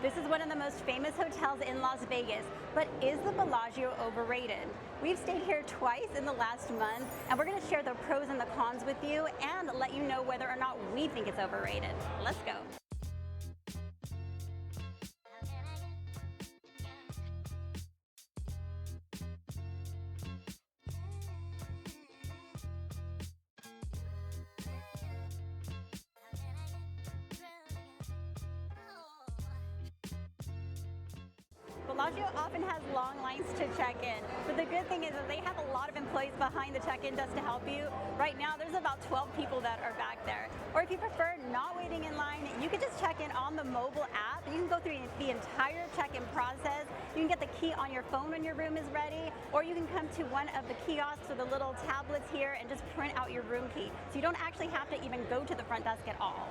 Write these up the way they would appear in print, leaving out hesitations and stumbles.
This is one of the most famous hotels in Las Vegas, but is the Bellagio overrated? We've stayed here twice in the last month, and we're going to share the pros and the cons with you and let you know whether or not we think it's overrated. Let's go. Bellagio often has long lines to check in, but the good thing is that they have a lot of employees behind the check-in desk to help you. Right now, there's about 12 people that are back there. Or if you prefer not waiting in line, you can just check in on the mobile app. You can go through the entire check-in process. You can get the key on your phone when your room is ready, or you can come to one of the kiosks with the little tablets here and just print out your room key. So you don't actually have to even go to the front desk at all.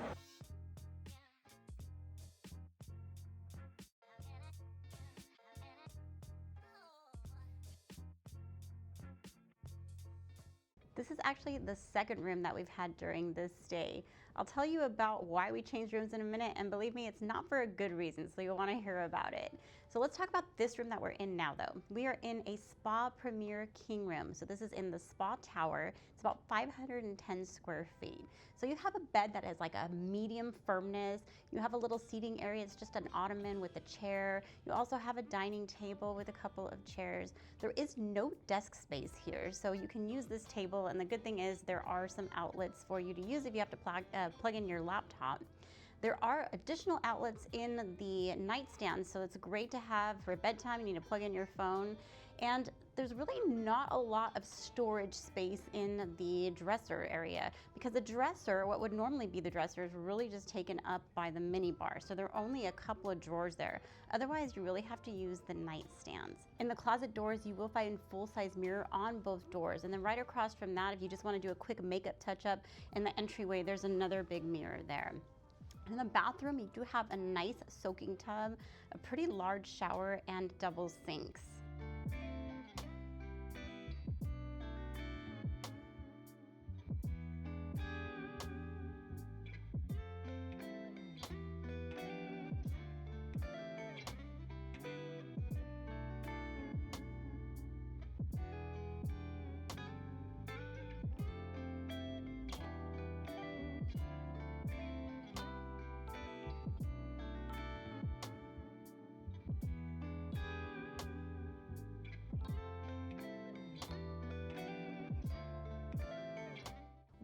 This is actually the second room that we've had during this stay. I'll tell you about why we changed rooms in a minute, and believe me, it's not for a good reason, so you'll want to hear about it. So let's talk about this room that we're in now though. We are in a Spa Premier King room. So this is in the Spa Tower. It's about 510 square feet. So you have a bed that is like a medium firmness. You have a little seating area. It's just an ottoman with a chair. You also have a dining table with a couple of chairs. There is no desk space here, so you can use this table, and the good thing is there are some outlets for you to use if you have to plug in your laptop. There are additional outlets in the nightstand, so it's great to have for bedtime. You need to plug in your phone. And there's really not a lot of storage space in the dresser area, because the dresser, what would normally be the dresser, is really just taken up by the mini bar. So there are only a couple of drawers there. Otherwise, you really have to use the nightstands. In the closet doors, you will find full-size mirror on both doors. And then right across from that, if you just want to do a quick makeup touch-up in the entryway, there's another big mirror there. In the bathroom, you do have a nice soaking tub, a pretty large shower, and double sinks.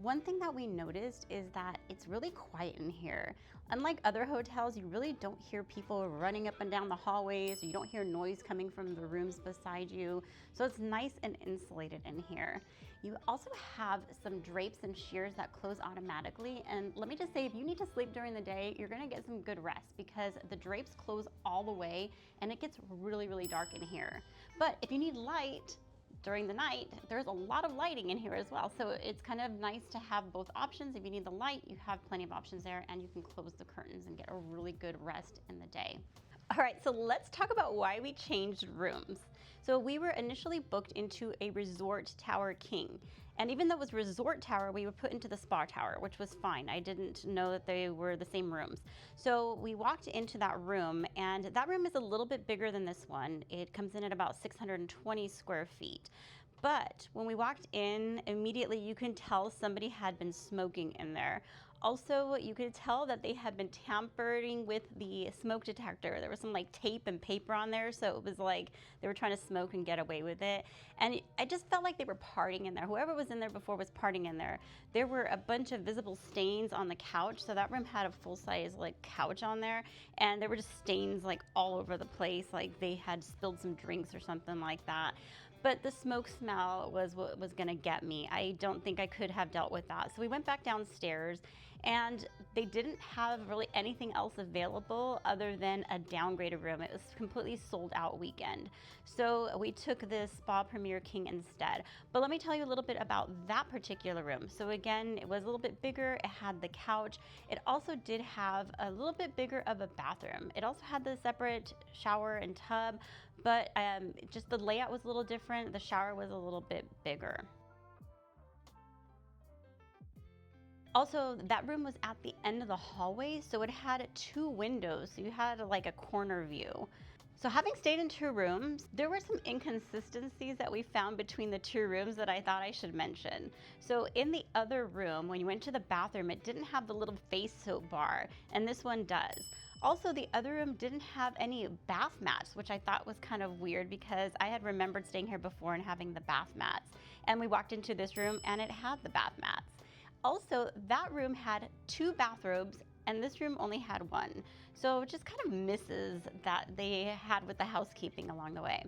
One thing that we noticed is that it's really quiet in here. Unlike other hotels, you really don't hear people running up and down the hallways. You don't hear noise coming from the rooms beside you. So it's nice and insulated in here. You also have some drapes and shears that close automatically. And let me just say, if you need to sleep during the day, you're gonna get some good rest, because the drapes close all the way and it gets really, really dark in here. But if you need light during the night, there's a lot of lighting in here as well. So it's kind of nice to have both options. If you need the light, you have plenty of options there, and you can close the curtains and get a really good rest in the day. All right, so let's talk about why we changed rooms. So we were initially booked into a Resort Tower King. And even though it was Resort Tower, we were put into the Spa Tower, which was fine. I didn't know that they were the same rooms. So we walked into that room, and that room is a little bit bigger than this one. It comes in at about 620 square feet. But when we walked in, immediately you can tell somebody had been smoking in there. Also, you could tell that they had been tampering with the smoke detector. There was some like tape and paper on there, so it was like they were trying to smoke and get away with it. And I just felt like they were partying in there. Whoever was in there before was partying in there. There were a bunch of visible stains on the couch, so that room had a full-size like couch on there, and there were just stains like all over the place, like they had spilled some drinks or something like that. But the smoke smell was what was gonna get me. I don't think I could have dealt with that. So we went back downstairs, and they didn't have really anything else available other than a downgraded room. It was completely sold out weekend. So we took this Spa Premier King instead. But let me tell you a little bit about that particular room. So again, it was a little bit bigger. It had the couch. It also did have a little bit bigger of a bathroom. It also had the separate shower and tub, but just the layout was a little different. The shower was a little bit bigger. Also, that room was at the end of the hallway, so it had 2 windows, so you had like a corner view. So having stayed in 2 rooms, there were some inconsistencies that we found between the 2 rooms that I thought I should mention. So in the other room, when you went to the bathroom, it didn't have the little face soap bar, and this one does. Also, the other room didn't have any bath mats, which I thought was kind of weird because I had remembered staying here before and having the bath mats. And we walked into this room and it had the bath mats. Also, that room had 2 bathrobes and this room only had 1. So it just kind of misses that they had with the housekeeping along the way.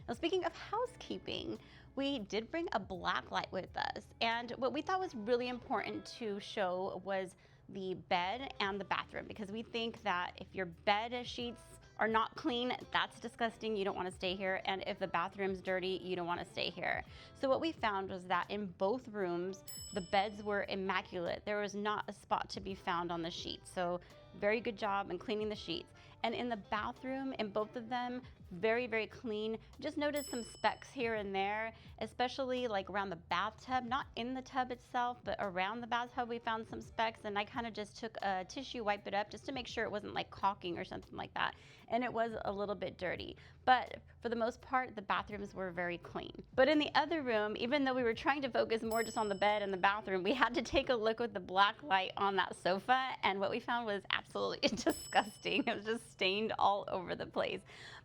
Now, speaking of housekeeping, we did bring a black light with us. And what we thought was really important to show was the bed and the bathroom, because we think that if your bed sheets are not clean, that's disgusting, you don't want to stay here, and if the bathroom's dirty, you don't want to stay here. So what we found was that in both rooms, the beds were immaculate. There was not a spot to be found on the sheets, so very good job in cleaning the sheets. And in the bathroom, in both of them, very, very clean. Just noticed some specks here and there, especially like around the bathtub, not in the tub itself, but around the bathtub we found some specks, and I kind of just took a tissue, wiped it up just to make sure it wasn't like caulking or something like that. And it was a little bit dirty. But for the most part, the bathrooms were very clean. But in the other room, even though we were trying to focus more just on the bed and the bathroom, we had to take a look with the black light on that sofa, and what we found was absolutely disgusting. It was just stained all over the place.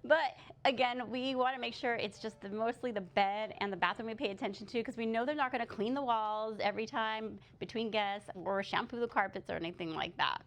But again, we want to make sure it's just mostly the bed and the bathroom we pay attention to, because we know they're not going to clean the walls every time between guests or shampoo the carpets or anything like that.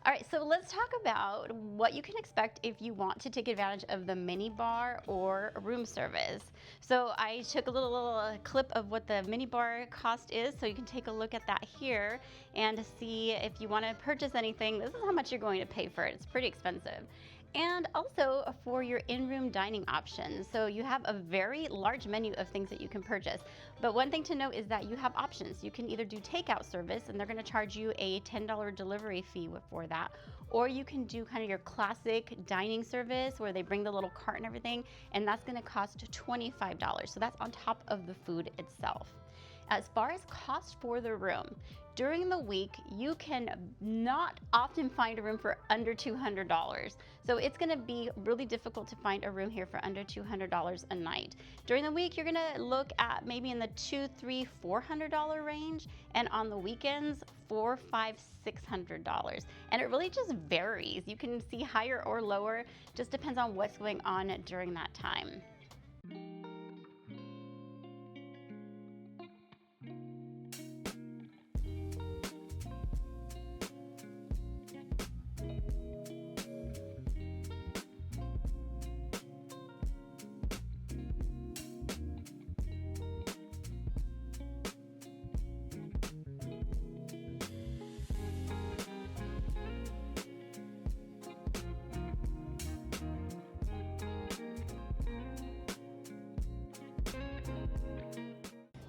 All right, so let's talk about what you can expect if you want to take advantage of the mini bar or room service. So I took a little clip of what the mini bar cost is, so you can take a look at that here and see if you want to purchase anything. This is how much you're going to pay for it. It's pretty expensive. And also for your in-room dining options. So you have a very large menu of things that you can purchase. But one thing to note is that you have options. You can either do takeout service, and they're going to charge you a $10 delivery fee for that. Or you can do kind of your classic dining service where they bring the little cart and everything, and that's going to cost $25. So that's on top of the food itself. As far as cost for the room, during the week, you can not often find a room for under $200. So it's gonna be really difficult to find a room here for under $200 a night. During the week, you're gonna look at maybe in the $200, $300, $400 range, and on the weekends, $400, $500, $600. And it really just varies. You can see higher or lower, just depends on what's going on during that time.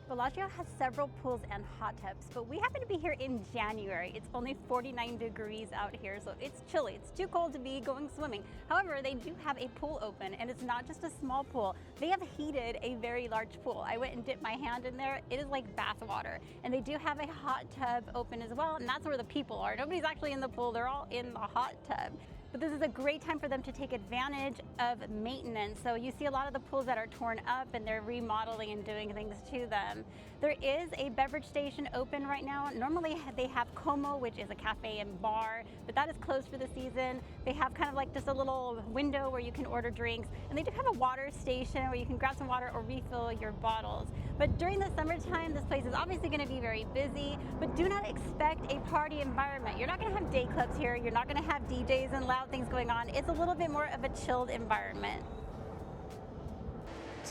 Bellagio has several pools and hot tubs, but we happen to be here in January. It's only 49 degrees out here, so it's chilly. It's too cold to be going swimming. However, they do have a pool open, and it's not just a small pool. They have heated a very large pool. I went and dipped my hand in there. It is like bath water. And they do have a hot tub open as well, and that's where the people are. Nobody's actually in the pool. They're all in the hot tub. But this is a great time for them to take advantage of maintenance. So you see a lot of the pools that are torn up and they're remodeling and doing things to them. There is a beverage station open right now. Normally they have Como, which is a cafe and bar, but that is closed for the season. They have kind of like just a little window where you can order drinks. And they do have a water station where you can grab some water or refill your bottles. But during the summertime, this place is obviously going to be very busy, but do not expect a party environment. You're not going to have day clubs here. You're not going to have DJs and loud things going on. It's a little bit more of a chilled environment.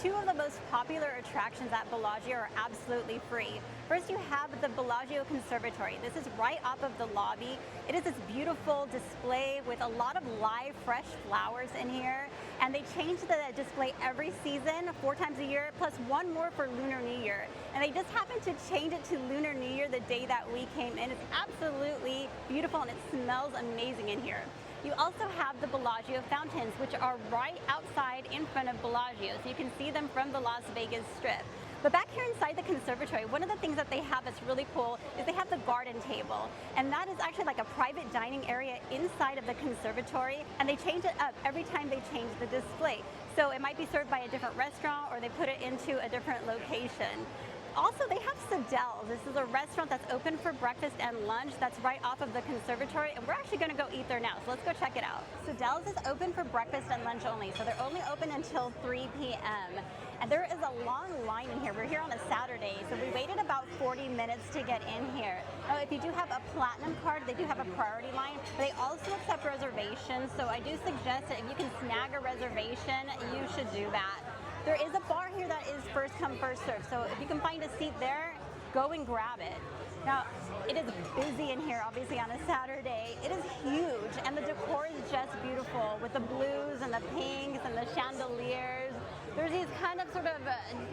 Two of the most popular attractions at Bellagio are absolutely free. First, you have the Bellagio Conservatory. This is right off of the lobby. It is this beautiful display with a lot of live, fresh flowers in here. And they change the display every season, 4 times a year, plus one more for Lunar New Year. And they just happened to change it to Lunar New Year the day that we came in. It's absolutely beautiful and it smells amazing in here. You also have the Bellagio fountains, which are right outside in front of Bellagio, so you can see them from the Las Vegas Strip. But back here inside the conservatory, one of the things that they have that's really cool is they have the garden table. And that is actually like a private dining area inside of the conservatory. And they change it up every time they change the display. So it might be served by a different restaurant, or they put it into a different location. Also, they have Sadelle. This is a restaurant that's open for breakfast and lunch that's right off of the conservatory, and we're actually going to go eat there now, so let's go check it out. Sadelle's is open for breakfast and lunch only, so they're only open until 3 p.m. And there is a long line in here. We're here on a Saturday, so we waited about 40 minutes to get in here. Now, if you do have a platinum card, they do have a priority line, but they also accept reservations, so I do suggest that if you can snag a reservation, you should do that. There is a bar here that is first come, first served. So if you can find a seat there, go and grab it. Now, it is busy in here, obviously, on a Saturday. It is huge, and the decor is just beautiful with the blues and the pinks and the chandeliers. There's these kind of sort of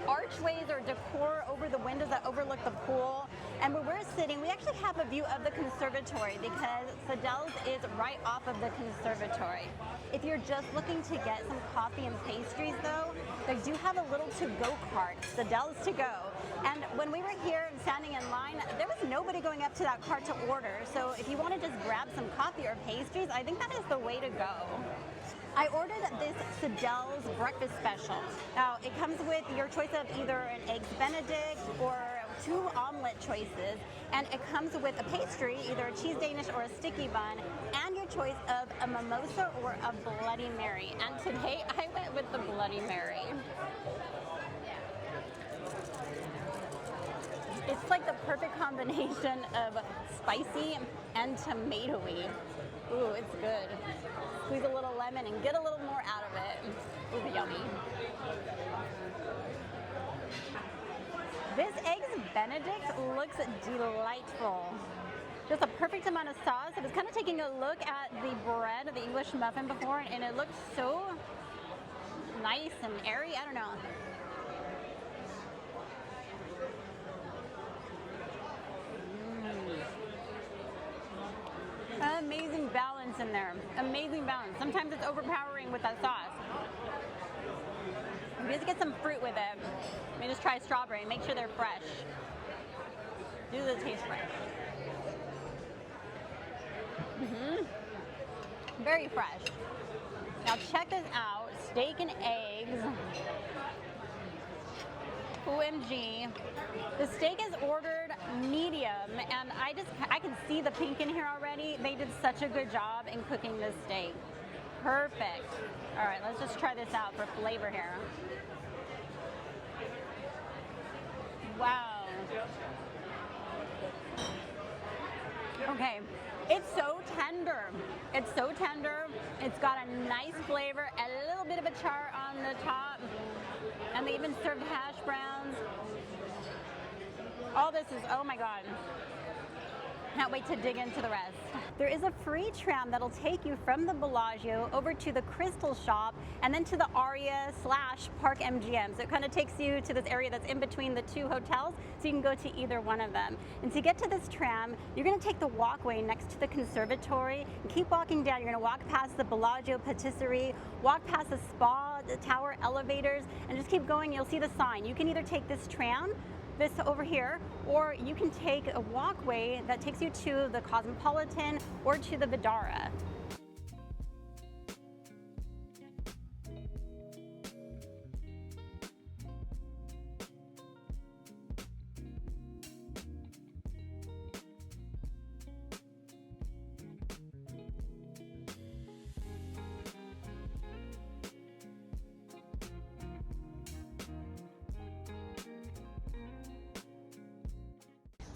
archways or decor over the windows that overlook the pool. And where we're sitting, we actually have a view of the conservatory because Sadelle's is right off of the conservatory. If you're just looking to get some coffee and pastries though, they do have a little to-go cart, Sadelle's to go. And when we were here and standing in line, there was nobody going up to that cart to order. So if you want to just grab some coffee or pastries, I think that is the way to go. I ordered this Sadelle's breakfast special. Now, it comes with your choice of either an Eggs Benedict or 2 omelet choices, and it comes with a pastry, either a cheese Danish or a sticky bun, and your choice of a mimosa or a Bloody Mary. And today I went with the Bloody Mary. It's like the perfect combination of spicy and tomatoey. Ooh, it's good. Squeeze a little lemon and get a little more out of it. Ooh, yummy. This Eggs Benedict looks delightful. Just a perfect amount of sauce. I was kind of taking a look at the bread, the English muffin before, and it looked so nice and airy. I don't know. Amazing balance in there. Amazing balance. Sometimes it's overpowering with that sauce. You just get some fruit with it. Let me just try strawberry. Make sure they're fresh. Do the taste fresh. Very fresh. Now check this out. Steak and eggs. OMG. The steak is ordered medium, and I can see the pink in here already. They did such a good job in cooking this steak. Perfect. All right, let's just try this out for flavor here. Wow. Okay, it's so tender. It's so tender. It's got a nice flavor, a little bit of a char on the top, and they even served hash browns. All this is, oh my God. Can't wait to dig into the rest. There is a free tram that'll take you from the Bellagio over to the Crystal Shop and then to the Aria/Park MGM. So it kind of takes you to this area that's in between the 2 hotels, so you can go to either one of them. And to get to this tram, you're gonna take the walkway next to the conservatory and keep walking down. You're gonna walk past the Bellagio Patisserie, walk past the spa, the tower elevators, and just keep going. You'll see the sign. You can either take this tram, this over here, or you can take a walkway that takes you to the Cosmopolitan or to the Vidara.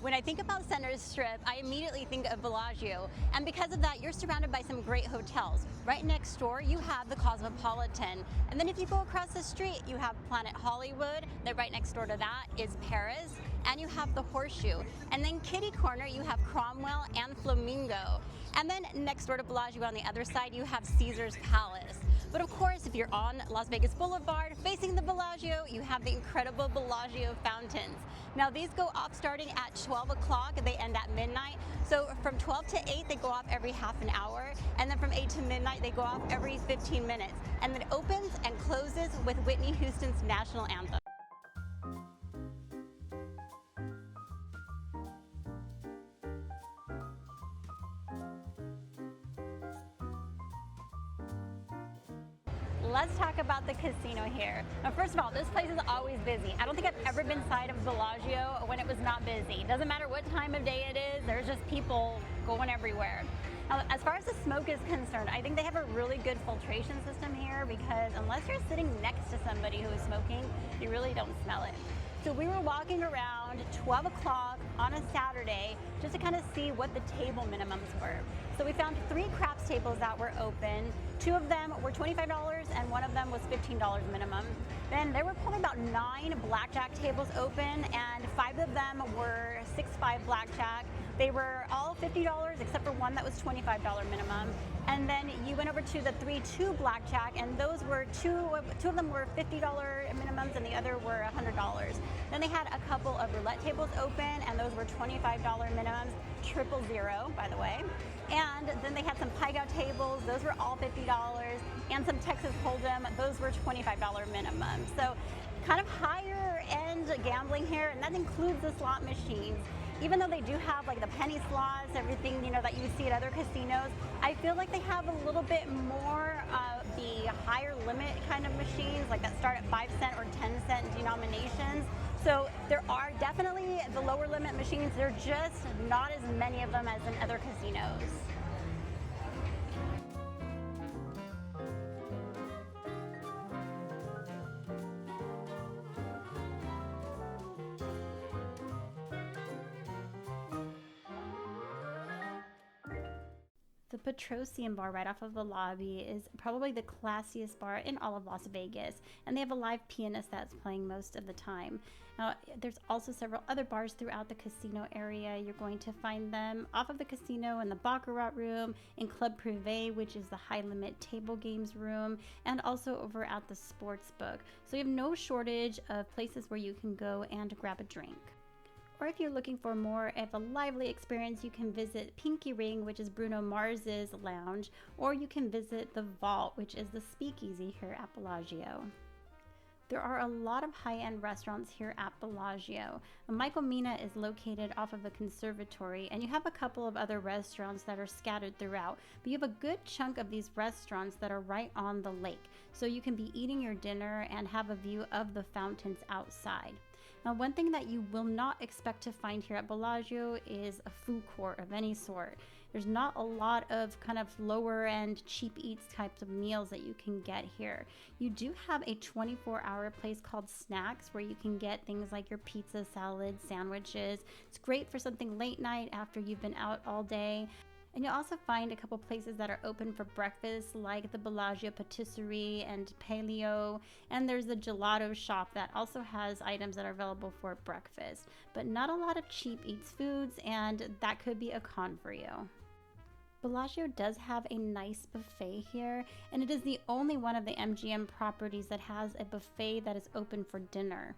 When I think about Center Strip, I immediately think of Bellagio, and because of that, you're surrounded by some great hotels. Right next door, you have the Cosmopolitan, and then if you go across the street, you have Planet Hollywood. Then right next door to that is Paris, and you have the Horseshoe. And then kitty corner, you have Cromwell and Flamingo. And then next door to Bellagio on the other side, you have Caesar's Palace. But of course, if you're on Las Vegas Boulevard facing the Bellagio, you have the incredible Bellagio fountains. Now these go off starting at 12 o'clock and they end at midnight. So from 12 to 8, they go off every half an hour. And then from 8 to midnight, they go off every 15 minutes. And then it opens and closes with Whitney Houston's national anthem. let's talk about the casino here. Now, first of all, this place is always busy. I don't think I've ever been inside of Bellagio when it was not busy. Doesn't matter what time of day it is, there's just people going everywhere. Now, as far as the smoke is concerned, I think they have a really good filtration system here because unless you're sitting next to somebody who is smoking, you really don't smell it. So we were walking around 12 o'clock on a Saturday just to kind of see what the table minimums were. So we found 3 craps tables that were open. 2 of them were $25 and 1 of them was $15 minimum. Then there were probably about 9 blackjack tables open and 5 of them were 6-5 blackjack. They were all $50 except for 1 that was $25 minimum. And then you went over to the 3-2 blackjack and those were two of them were $50 minimums and the other were $100. Then they had a couple of roulette tables open and those were $25 minimums, 000 by the way. And then they had some pie-gow tables, those were all $50, and some Texas Hold'em, those were $25 minimum. So kind of higher end gambling here, and that includes the slot machines. Even though they do have like the penny slots, everything, you know, that you see at other casinos, I feel like they have a little bit more of the higher limit kind of machines, like that start at 5-cent or 10-cent denominations. So there are definitely the lower limit machines. There are just not as many of them as in other casinos. The Petrosian bar right off of the lobby is probably the classiest bar in all of Las Vegas, and they have a live pianist that's playing most of the time. Now, there's also several other bars throughout the casino area. You're going to find them off of the casino in the Baccarat room, in Club Privé, which is the high-limit table games room, and also over at the sports book. So you have no shortage of places where you can go and grab a drink. Or if you're looking for more of a lively experience, you can visit Pinky Ring, which is Bruno Mars's lounge, or you can visit the Vault, which is the speakeasy here at Bellagio. There are a lot of high-end restaurants here at Bellagio. Michael Mina is located off of the Conservatory, and you have a couple of other restaurants that are scattered throughout, but you have a good chunk of these restaurants that are right on the lake, so you can be eating your dinner and have a view of the fountains outside. Now, one thing that you will not expect to find here at Bellagio is a food court of any sort. There's not a lot of kind of lower end cheap eats types of meals that you can get here. You do have a 24-hour place called Snacks where you can get things like your pizza, salad, sandwiches. It's great for something late night after you've been out all day. And you'll also find a couple places that are open for breakfast, like the Bellagio Patisserie and Paleo, and there's the gelato shop that also has items that are available for breakfast. But not a lot of cheap eats foods, and that could be a con for you. Bellagio does have a nice buffet here, and it is the only one of the MGM properties that has a buffet that is open for dinner.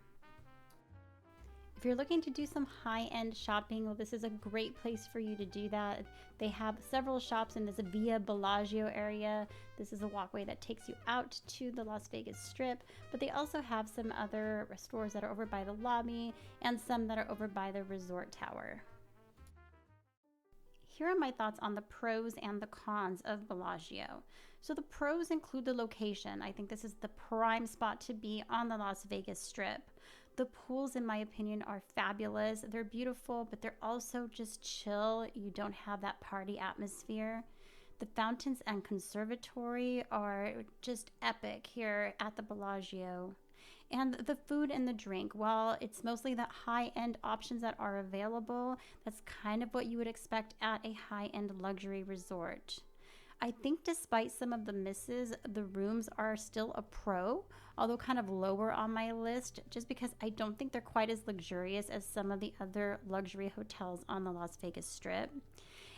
If you're looking to do some high-end shopping, well, this is a great place for you to do that. They have several shops in this Via Bellagio area. This is a walkway that takes you out to the Las Vegas Strip, but they also have some other stores that are over by the lobby and some that are over by the resort tower. Here are my thoughts on the pros and the cons of Bellagio. So the pros include the location. I think this is the prime spot to be on the Las Vegas Strip. The pools, in my opinion, are fabulous. They're beautiful, but they're also just chill. You don't have that party atmosphere. The fountains and conservatory are just epic here at the Bellagio. And the food and the drink, while it's mostly the high-end options that are available, that's kind of what you would expect at a high-end luxury resort. I think despite some of the misses, the rooms are still a pro, although kind of lower on my list, just because I don't think they're quite as luxurious as some of the other luxury hotels on the Las Vegas Strip.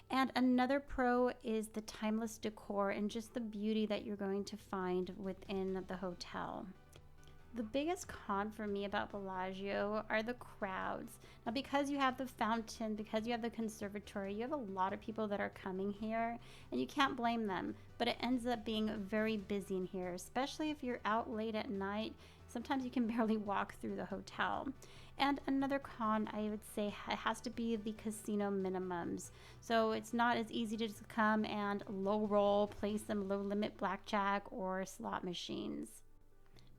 And another pro is the timeless decor and just the beauty that you're going to find within the hotel. The biggest con for me about Bellagio are the crowds. Now, because you have the fountain, because you have the conservatory, you have a lot of people that are coming here, and you can't blame them, but it ends up being very busy in here, especially if you're out late at night. sometimes you can barely walk through the hotel. And another con, I would say, has to be the casino minimums. So it's not as easy to just come and low roll, play some low limit blackjack or slot machines.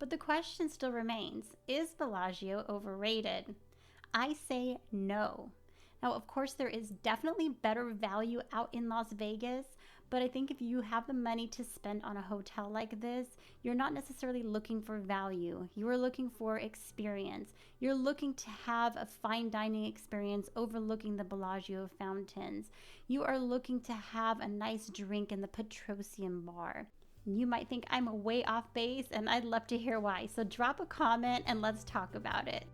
But the question still remains, is Bellagio overrated? I say no. Now, of course, there is definitely better value out in Las Vegas, but I think if you have the money to spend on a hotel like this, you're not necessarily looking for value. You are looking for experience. You're looking to have a fine dining experience overlooking the Bellagio fountains. You are looking to have a nice drink in the Petrosian bar. You might think I'm way off base, and I'd love to hear why. So drop a comment and let's talk about it.